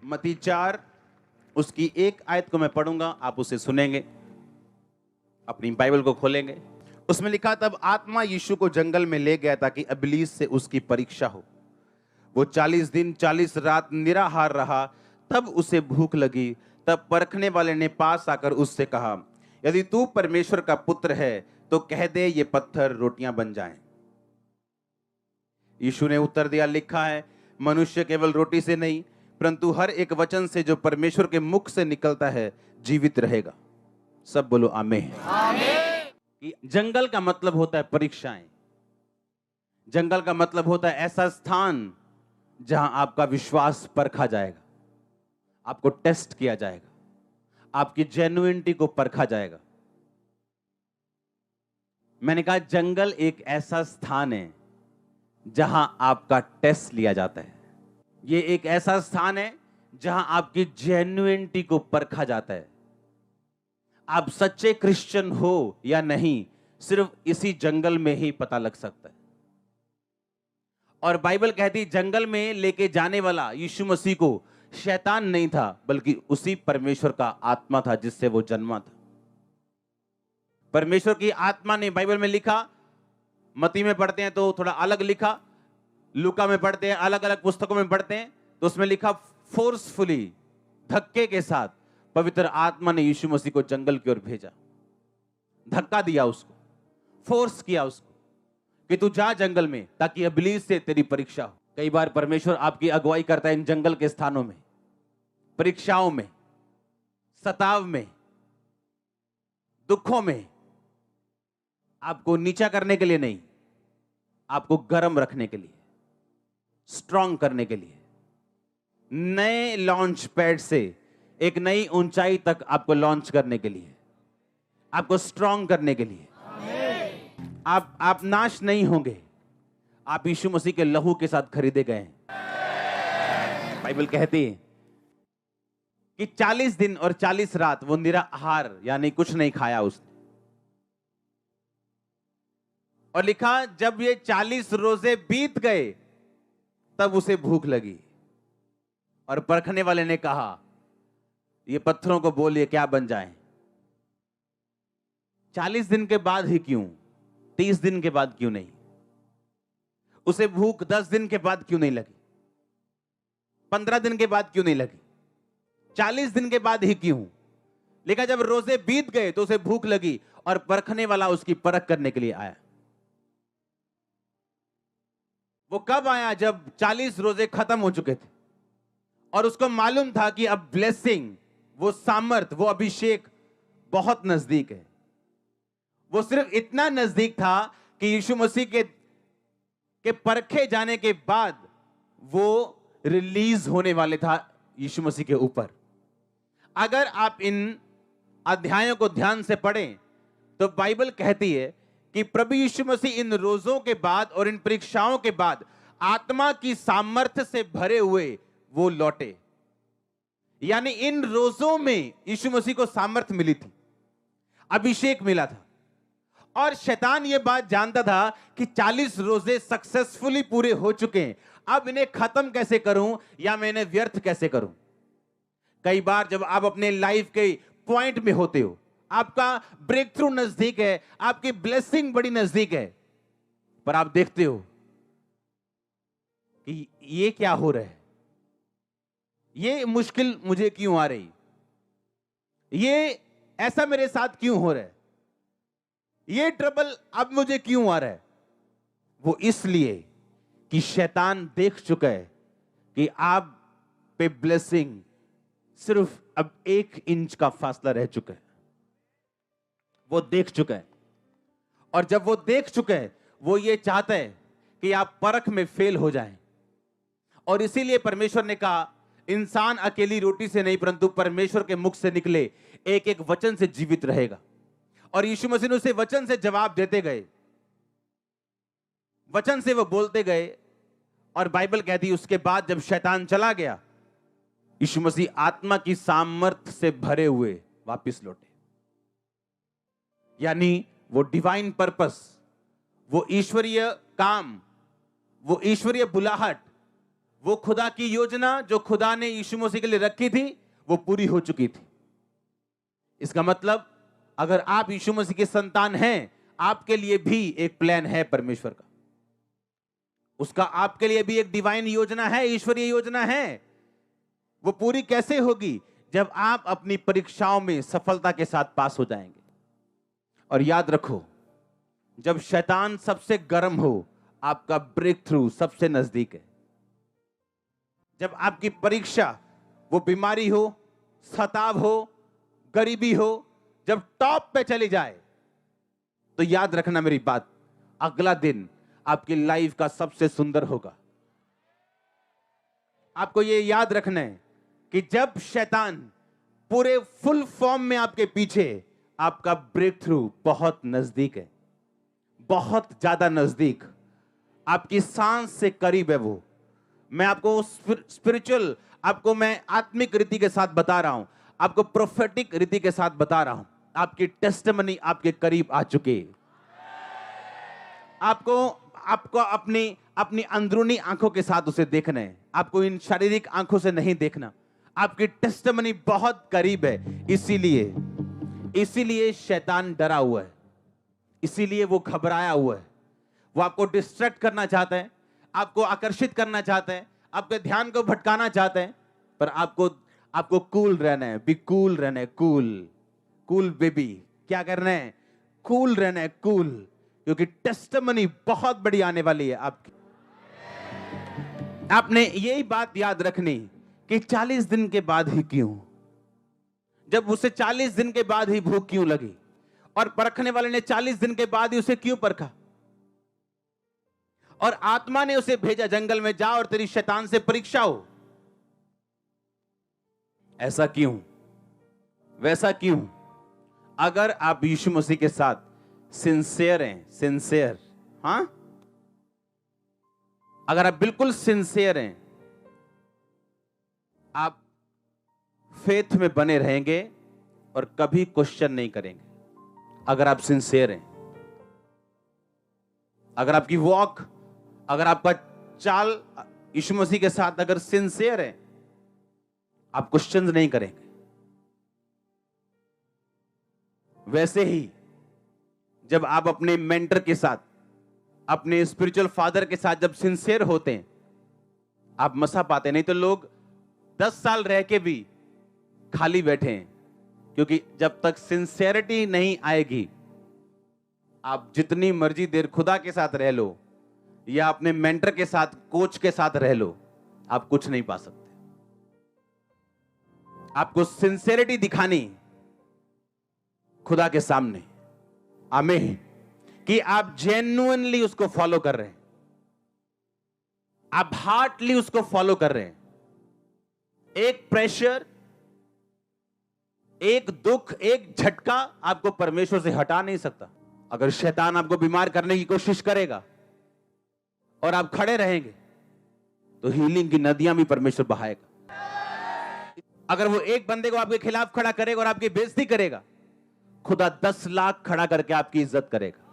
मत्ती 4 उसकी एक आयत को मैं पढ़ूंगा, आप उसे सुनेंगे, अपनी बाइबल को खोलेंगे। उसमें लिखा, तब आत्मा यीशु को जंगल में ले गया ताकि इब्लीस से उसकी परीक्षा हो। वो 40 दिन 40 रात निराहार रहा। तब उसे भूख लगी। तब परखने वाले ने पास आकर उससे कहा, यदि तू परमेश्वर का पुत्र है तो कह दे ये पत्थर रोटियां बन जाएं। यीशु ने उत्तर दिया, लिखा है, मनुष्य केवल रोटी से नहीं परंतु हर एक वचन से जो परमेश्वर के मुख से निकलता है जीवित रहेगा। सब बोलो आमीन। आमीन। जंगल का मतलब होता है परीक्षाएं। जंगल का मतलब होता है ऐसा स्थान जहां आपका विश्वास परखा जाएगा, आपको टेस्ट किया जाएगा, आपकी जेन्युइनिटी को परखा जाएगा। मैंने कहा जंगल एक ऐसा स्थान है जहां आपका टेस्ट लिया जाता है। यह एक ऐसा स्थान है जहां आपकी जेन्युइनिटी को परखा जाता है। आप सच्चे क्रिश्चियन हो या नहीं सिर्फ इसी जंगल में ही पता लग सकता है। और बाइबल कहती जंगल में लेके जाने वाला यीशु मसीह को शैतान नहीं था बल्कि उसी परमेश्वर का आत्मा था जिससे वो जन्मा था। परमेश्वर की आत्मा ने, बाइबल में लिखा, मत्ती में पढ़ते हैं तो थोड़ा अलग लिखा, लूका में पढ़ते हैं, अलग अलग पुस्तकों में पढ़ते हैं तो उसमें लिखा फोर्सफुली, धक्के के साथ पवित्र आत्मा ने यीशु मसीह को जंगल की ओर भेजा। धक्का दिया उसको, फोर्स किया उसको कि तू जा जंगल में ताकि इब्लीस से तेरी परीक्षा हो। कई बार परमेश्वर आपकी अगुवाई करता है इन जंगल के स्थानों में, परीक्षाओं में, सताव में, दुखों में, आपको नीचा करने के लिए नहीं, आपको गर्म रखने के लिए, स्ट्रांग करने के लिए, नए लॉन्च पैड से एक नई ऊंचाई तक आपको लॉन्च करने के लिए, आपको स्ट्रांग करने के लिए। आप नाश नहीं होंगे, आप यीशु मसीह के लहू के साथ खरीदे गए हैं। बाइबल कहती है कि 40 दिन और 40 रात वो निराहार यानी कुछ नहीं खाया उसने। और लिखा जब ये 40 रोजे बीत गए तब उसे भूख लगी। और परखने वाले ने कहा, ये पत्थरों को बोलिए क्या बन जाएं। 40 दिन के बाद ही क्यों, 30 दिन के बाद क्यों नहीं? उसे भूख 10 दिन के बाद क्यों नहीं लगी, 15 दिन के बाद क्यों नहीं लगी, 40 दिन के बाद ही क्यों? लेकिन जब रोजे बीत गए तो उसे भूख लगी और परखने वाला उसकी परख करने के लिए आया। वो कब आया? जब 40 रोजे खत्म हो चुके थे और उसको मालूम था कि अब ब्लेसिंग, वो सामर्थ, वो अभिषेक बहुत नजदीक है। वो सिर्फ इतना नजदीक था कि यीशु मसीह के परखे जाने के बाद वो रिलीज होने वाले था यीशु मसीह के ऊपर। अगर आप इन अध्यायों को ध्यान से पढ़ें तो बाइबल कहती है कि प्रभु यीशु मसीह इन रोजों के बाद और इन परीक्षाओं के बाद आत्मा की सामर्थ्य से भरे हुए वो लौटे। यानी इन रोजों में यीशु मसीह को सामर्थ्य मिली थी, अभिषेक मिला था। और शैतान ये बात जानता था कि 40 रोजे सक्सेसफुली पूरे हो चुके हैं, अब इन्हें खत्म कैसे करूं या मैं इन्हें व्यर्थ कैसे करूं। कई बार जब आप अपने लाइफ के पॉइंट में होते हो, आपका ब्रेक थ्रू नजदीक है, आपकी ब्लेसिंग बड़ी नजदीक है, पर आप देखते हो कि ये क्या हो रहा है, ये मुश्किल मुझे क्यों आ रही, ये ऐसा मेरे साथ क्यों हो रहा है, ये ट्रबल अब मुझे क्यों आ रहा है। वो इसलिए कि शैतान देख चुका है कि आप पे ब्लेसिंग सिर्फ अब 1 इंच का फासला रह चुका है। वो देख चुका है, और जब वो देख चुका है वो ये चाहता है कि आप परख में फेल हो जाएं। और इसीलिए परमेश्वर ने कहा, इंसान अकेली रोटी से नहीं परंतु परमेश्वर के मुख से निकले एक एक वचन से जीवित रहेगा। और यीशु मसीह ने उसे वचन से जवाब देते गए, वचन से वो बोलते गए। और बाइबल कहती है उसके बाद जब शैतान चला गया, यीशु मसीह आत्मा की सामर्थ्य से भरे हुए वापस लौटे। यानी वो डिवाइन पर्पस, वो ईश्वरीय काम, वो ईश्वरीय बुलाहट, वो खुदा की योजना जो खुदा ने यीशु मसीह के लिए रखी थी वो पूरी हो चुकी थी। इसका मतलब अगर आप यीशु मसीह के संतान हैं, आपके लिए भी एक प्लान है परमेश्वर का। उसका आपके लिए भी एक डिवाइन योजना है, ईश्वरीय योजना है। वो पूरी कैसे होगी? जब आप अपनी परीक्षाओं में सफलता के साथ पास हो जाएंगे। और याद रखो, जब शैतान सबसे गर्म हो, आपका ब्रेक थ्रू सबसे नजदीक है। जब आपकी परीक्षा, वो बीमारी हो, सताव हो, गरीबी हो, जब टॉप पे चली जाए, तो याद रखना मेरी बात, अगला दिन आपकी लाइफ का सबसे सुंदर होगा। आपको ये याद रखना है कि जब शैतान पूरे फुल फॉर्म में आपके पीछे, आपका ब्रेक थ्रू बहुत नजदीक है, बहुत ज्यादा नजदीक, आपकी सांस से करीब है वो। मैं आपको स्पिरिचुअल, आपको मैं आत्मिक रीति के साथ बता रहा हूं, आपको प्रोफेटिक रीति के साथ बता रहा हूं। आपकी टेस्टिमनी आपके करीब आ चुकी है। आपको अपनी अंदरूनी आंखों के साथ उसे देखना है। आपको इन शारीरिक आंखों से नहीं देखना। आपकी टेस्टिमनी बहुत करीब है। इसीलिए शैतान डरा हुआ है, इसीलिए वो घबराया हुआ है। वो आपको डिस्ट्रैक्ट करना चाहता है, आपको आकर्षित करना चाहता है, आपके ध्यान को भटकाना चाहता है। पर आपको कूल रहना है, बी कूल रहना है, कूल बेबी। क्या करना है? कूल रहना है, कूल, क्योंकि टेस्टिमनी बहुत बड़ी आने वाली है आपकी। आपने यही बात याद रखनी कि 40 दिन के बाद ही क्यों, जब उसे 40 दिन के बाद ही भूख क्यों लगी, और परखने वाले ने 40 दिन के बाद ही उसे क्यों परखा, और आत्मा ने उसे भेजा जंगल में, जा और तेरी शैतान से परीक्षा हो। ऐसा क्यों, वैसा क्यों? अगर आप यीशु मसीह के साथ सिंसियर हैं, सिंसियर, हां, अगर आप बिल्कुल सिंसियर हैं, आप फेथ में बने रहेंगे और कभी क्वेश्चन नहीं करेंगे। अगर आप सिंसियर हैं, अगर आपकी वॉक, अगर आपका चाल यीशु मसीह के साथ अगर सिंसियर है, आप क्वेश्चन नहीं करेंगे। वैसे ही जब आप अपने मेंटर के साथ, अपने स्पिरिचुअल फादर के साथ जब सिंसियर होते हैं, आप मसा पाते। नहीं तो लोग 10 साल रह के भी खाली बैठे हैं, क्योंकि जब तक सिंसियरिटी नहीं आएगी, आप जितनी मर्जी देर खुदा के साथ रह लो या अपने मेंटर के साथ, कोच के साथ रह लो, आप कुछ नहीं पा सकते। आपको सिंसियरिटी दिखानी खुदा के सामने, आमीन, कि आप जेन्युइनली उसको फॉलो कर रहे हैं, आप हार्टली उसको फॉलो कर रहे हैं। एक प्रेशर, एक दुख, एक झटका आपको परमेश्वर से हटा नहीं सकता। अगर शैतान आपको बीमार करने की कोशिश करेगा और आप खड़े रहेंगे, तो हीलिंग की नदियां भी परमेश्वर बहाएगा। अगर वो एक बंदे को आपके खिलाफ खड़ा करेगा और आपकी बेइज्जती करेगा, खुदा 10 लाख खड़ा करके आपकी इज्जत करेगा।